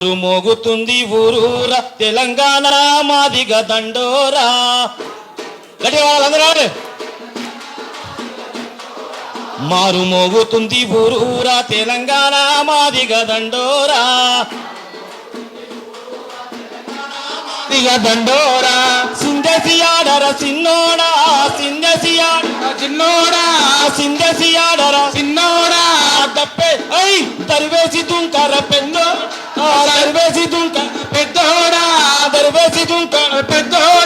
మోగుతుంది ఊరూరా తెలంగాణ మాదిగ దండోరా. గట్టిగా వాళ్ళందరూ మారు మోగుతుంది ఊరూరా తెలంగాణ మాదిగ దండోరా. దండోరా సిందసి ఆడర సిన్నోడా సిందసి చిన్నోడా సిందసి ఆడర సిన్నోడా దప్పే ఐ దర్వేసి దుంకర పెన్నో దర్వేసి దుంక పెద్దోడా దర్వేసి దుంక పెద్దోడా.